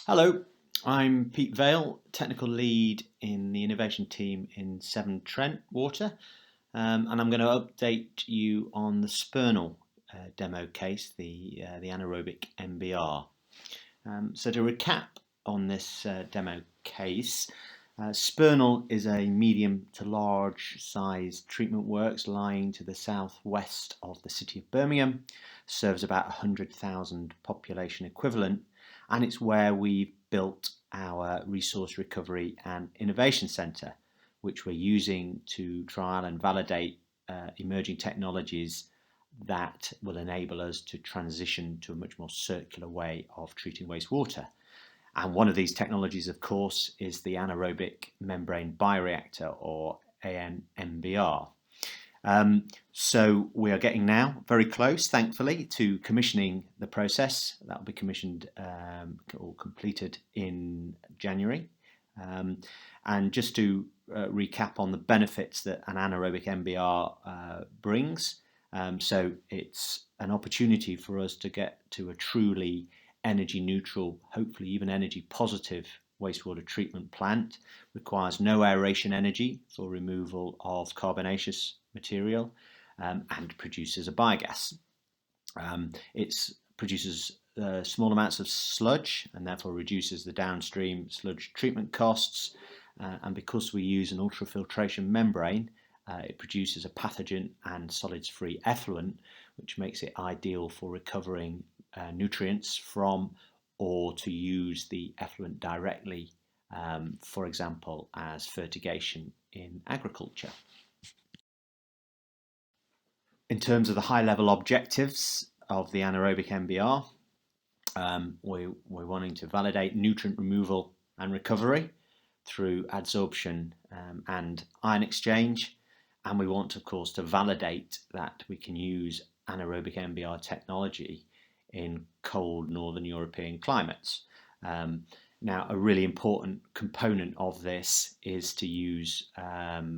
Hello, I'm Pete Vale, Technical Lead in the Innovation Team in Severn Trent Water, and I'm going to update you on the Spernal demo case, the Anaerobic MBR. So to recap on this demo case, Spernal is a medium to large size treatment works lying to the southwest of the city of Birmingham, serves about 100,000 population equivalent, and it's where we've built our Resource Recovery and Innovation Centre, which we're using to trial and validate emerging technologies that will enable us to transition to a much more circular way of treating wastewater. And one of these technologies, of course, is the Anaerobic Membrane Bioreactor, or ANMBR. So we are getting now very close, thankfully, to commissioning the process. That will be commissioned or completed in January. And just to recap on the benefits that an anaerobic MBR brings. So it's an opportunity for us to get to a truly energy neutral, hopefully even energy positive wastewater treatment plant. Requires no aeration energy for removal of carbonaceous material and produces a biogas. It produces small amounts of sludge and therefore reduces the downstream sludge treatment costs. And because we use an ultrafiltration membrane, it produces a pathogen and solids-free effluent, which makes it ideal for recovering nutrients from, or to use the effluent directly, for example, as fertigation in agriculture. In terms of the high-level objectives of the anaerobic MBR, we're wanting to validate nutrient removal and recovery through adsorption and ion exchange, and we want, of course, to validate that we can use anaerobic MBR technology in cold northern European climates. Now, a really important component of this is to use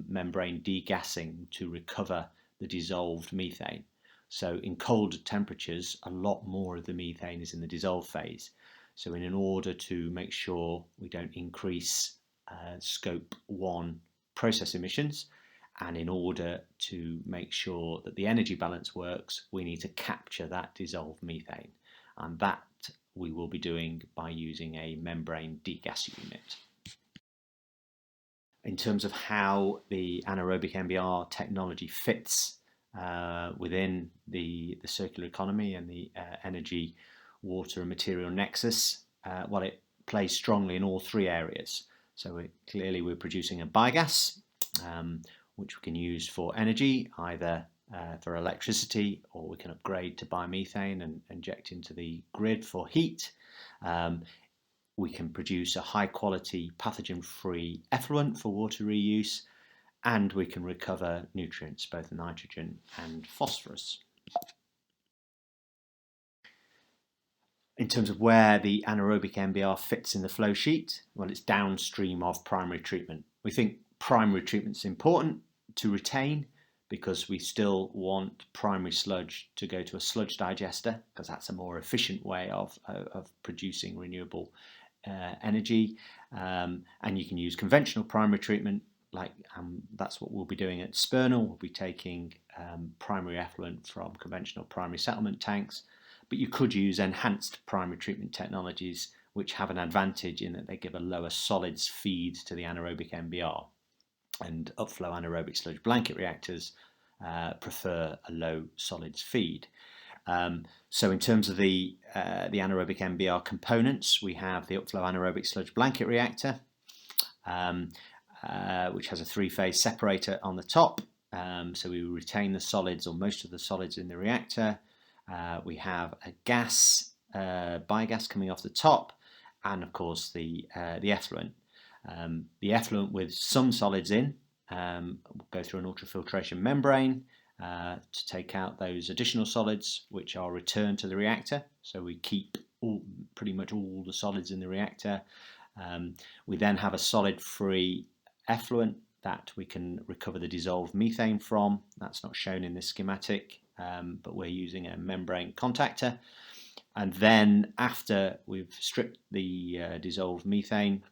membrane degassing to recover the dissolved methane. So in cold temperatures, a lot more of the methane is in the dissolved phase. So in order to make sure we don't increase scope 1 process emissions, and in order to make sure that the energy balance works, we need to capture that dissolved methane. And that we will be doing by using a membrane degas unit. In terms of how the anaerobic MBR technology fits within the circular economy and the energy, water and material nexus, well, it plays strongly in all three areas. So clearly we're producing a biogas, which we can use for energy, either for electricity, or we can upgrade to biomethane and inject into the grid for heat. We can produce a high quality pathogen-free effluent for water reuse, and we can recover nutrients, both nitrogen and phosphorus. In terms of where the anaerobic MBR fits in the flow sheet, well, it's downstream of primary treatment. We think primary treatment's important to retain because we still want primary sludge to go to a sludge digester, because that's a more efficient way of producing renewable energy. And you can use conventional primary treatment, like that's what we'll be doing at Spernal. We'll be taking primary effluent from conventional primary settlement tanks, but you could use enhanced primary treatment technologies, which have an advantage in that they give a lower solids feed to the anaerobic MBR. And Upflow anaerobic sludge blanket reactors prefer a low solids feed. So in terms of the anaerobic MBR components, we have the Upflow anaerobic sludge blanket reactor, which has a three-phase separator on the top. So we retain the solids, or most of the solids, in the reactor. We have a gas, biogas coming off the top, and of course the effluent. The effluent with some solids in will go through an ultrafiltration membrane to take out those additional solids, which are returned to the reactor. So we keep pretty much all the solids in the reactor. We then have a solid-free effluent that we can recover the dissolved methane from. That's not shown in this schematic, but we're using a membrane contactor. And then after we've stripped the dissolved methane,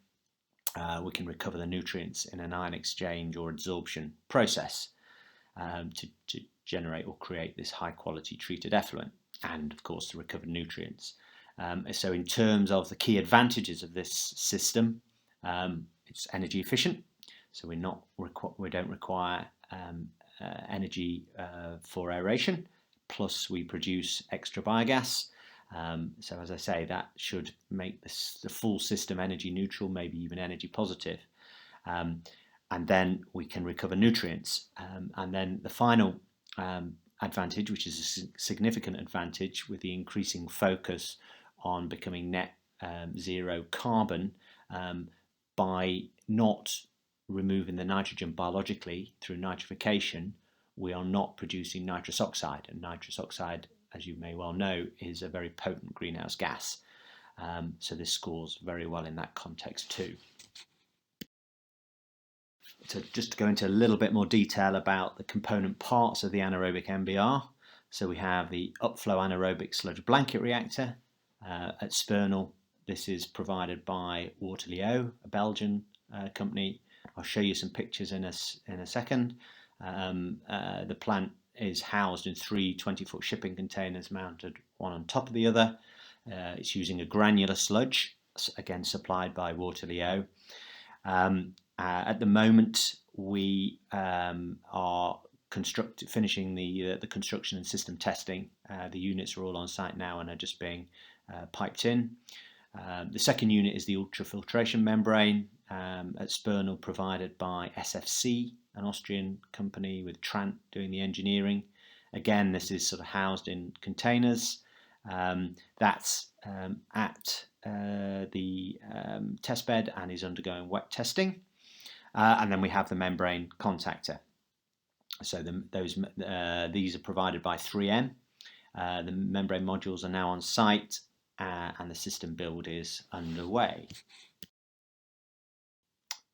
we can recover the nutrients in an ion exchange or adsorption process to generate or create this high quality treated effluent, and of course the recovered nutrients. So in terms of the key advantages of this system, it's energy efficient, so we don't require energy for aeration, plus we produce extra biogas. So as I say, that should make the full system energy neutral, maybe even energy positive. And then we can recover nutrients. And then the final advantage, which is a significant advantage with the increasing focus on becoming net zero carbon, by not removing the nitrogen biologically through nitrification, we are not producing nitrous oxide. And nitrous oxide, as you may well know, is a very potent greenhouse gas. So this scores very well in that context too. So just to go into a little bit more detail about the component parts of the anaerobic MBR. So we have the Upflow anaerobic sludge blanket reactor at Spernal. This is provided by Waterloo, a Belgian company. I'll show you some pictures in a second. The plant is housed in 3 20-foot shipping containers mounted one on top of the other. It's using a granular sludge, again supplied by Waterloo. At the moment, we are finishing the construction and system testing. The units are all on site now and are just being piped in. The second unit is the ultrafiltration membrane at Spernal, provided by SFC, an Austrian company, with Trant doing the engineering. Again, this is sort of housed in containers. That's at the testbed and is undergoing wet testing. And then we have the membrane contactor. So these are provided by 3M. The membrane modules are now on site, and the system build is underway.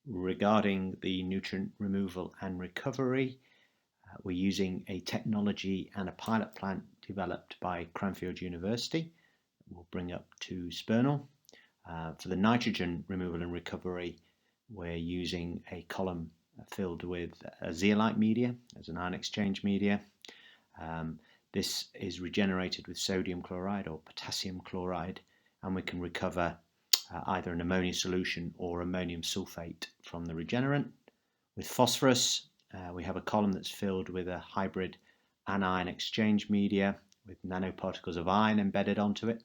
Regarding the nutrient removal and recovery, we're using a technology and a pilot plant developed by Cranfield University. We'll bring up to Spernal. For the nitrogen removal and recovery, we're using a column filled with a zeolite media as an ion exchange media. This is regenerated with sodium chloride or potassium chloride, and we can recover either an ammonia solution or ammonium sulfate from the regenerant. With phosphorus, we have a column that's filled with a hybrid anion exchange media with nanoparticles of iron embedded onto it,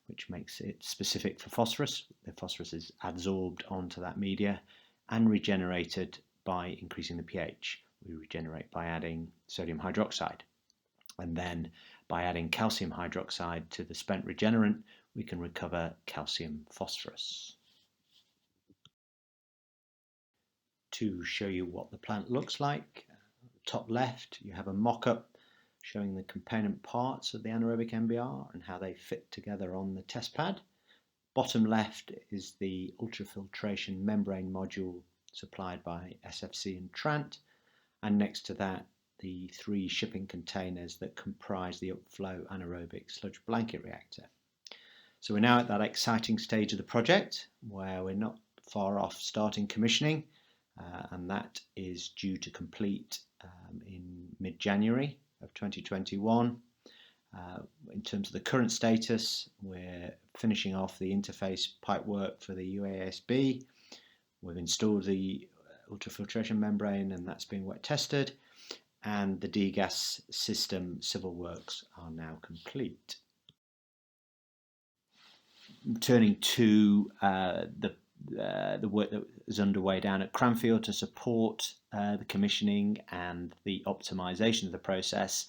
which makes it specific for phosphorus. The phosphorus is adsorbed onto that media and regenerated by increasing the pH. We regenerate by adding sodium hydroxide. And then by adding calcium hydroxide to the spent regenerant, we can recover calcium phosphorus. To show you what the plant looks like, top left you have a mock-up showing the component parts of the anaerobic MBR and how they fit together on the test pad. Bottom left is the ultrafiltration membrane module supplied by SFC and Trant, and next to that the 3 shipping containers that comprise the Upflow anaerobic sludge blanket reactor. So we're now at that exciting stage of the project where we're not far off starting commissioning, and that is due to complete in mid-January of 2021. In terms of the current status, we're finishing off the interface pipe work for the UASB. We've installed the ultrafiltration membrane and that's being wet tested, and the degas system civil works are now complete. Turning to the work that is underway down at Cranfield to support the commissioning and the optimization of the process,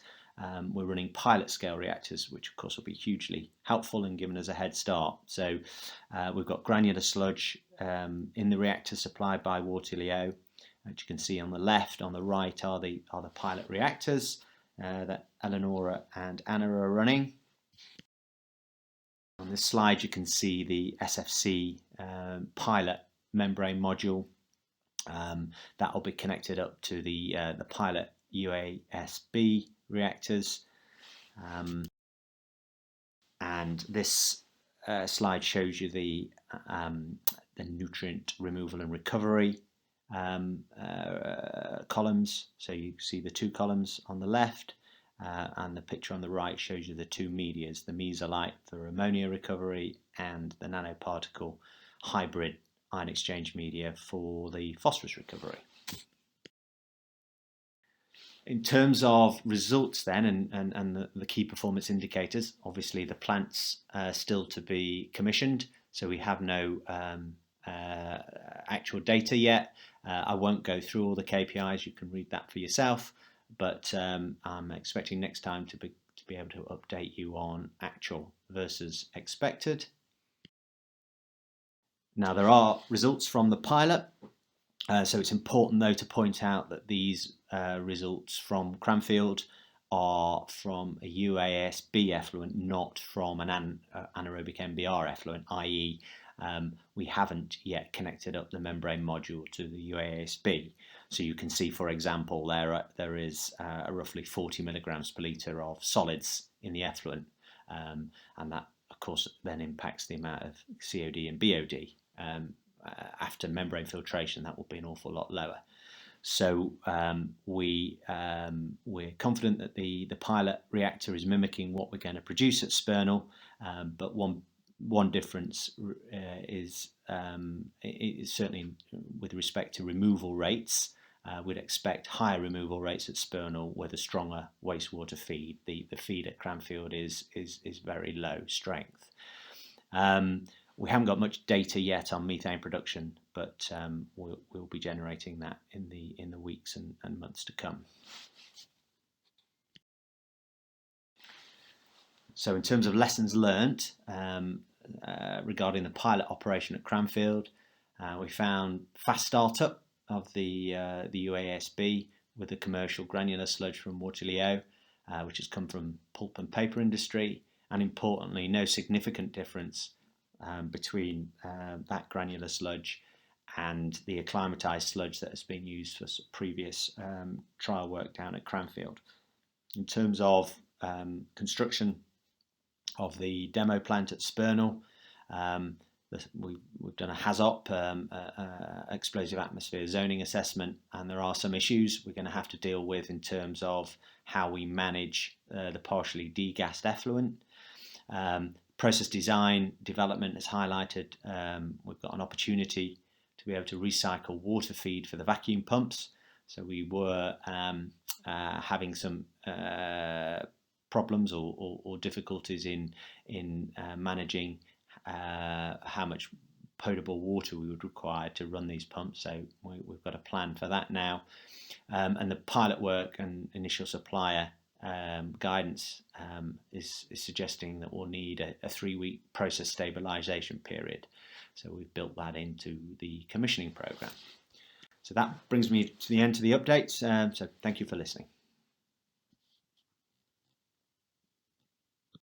we're running pilot scale reactors, which of course will be hugely helpful and giving us a head start. So we've got granular sludge in the reactor supplied by Waterloo, which you can see on the left. On the right are the pilot reactors that Eleonora and Anna are running. On this slide you can see the SFC pilot membrane module that will be connected up to the pilot UASB reactors, And this slide shows you the nutrient removal and recovery columns. So you see the two columns on the left, and the picture on the right shows you the two medias, the mesolite for ammonia recovery and the nanoparticle hybrid ion exchange media for the phosphorus recovery. In terms of results then, and the key performance indicators, obviously the plant's still to be commissioned, so we have no actual data yet. I won't go through all the KPIs, you can read that for yourself, but I'm expecting next time to be able to update you on actual versus expected. Now there are results from the pilot. So it's important though to point out that these results from Cranfield are from a UASB effluent, not from an anaerobic MBR effluent, i.e. We haven't yet connected up the membrane module to the UASB. So you can see, for example, there is roughly 40 milligrams per litre of solids in the effluent, and that of course then impacts the amount of COD and BOD. After membrane filtration, that will be an awful lot lower. So we're confident that the pilot reactor is mimicking what we're going to produce at Spernal, but one difference is certainly with respect to removal rates. We'd expect higher removal rates at Spernal with a stronger wastewater feed. The feed at Cranfield is very low strength. We haven't got much data yet on methane production, but we'll be generating that in the weeks and months to come. So in terms of lessons learnt regarding the pilot operation at Cranfield, we found fast startup of the UASB with the commercial granular sludge from Waterloo, which has come from pulp and paper industry, and importantly, no significant difference between that granular sludge and the acclimatized sludge that has been used for previous trial work down at Cranfield. In terms of construction of the demo plant at Spernal, we've done a HAZOP, explosive atmosphere zoning assessment, and there are some issues we're going to have to deal with in terms of how we manage the partially degassed effluent. Process design development has highlighted we've got an opportunity to be able to recycle water feed for the vacuum pumps. So we were having some problems or difficulties in managing how much potable water we would require to run these pumps. So we've got a plan for that now. And the pilot work and initial supplier guidance is suggesting that we'll need a 3-week process stabilisation period. So we've built that into the commissioning programme. So that brings me to the end of the updates. So thank you for listening.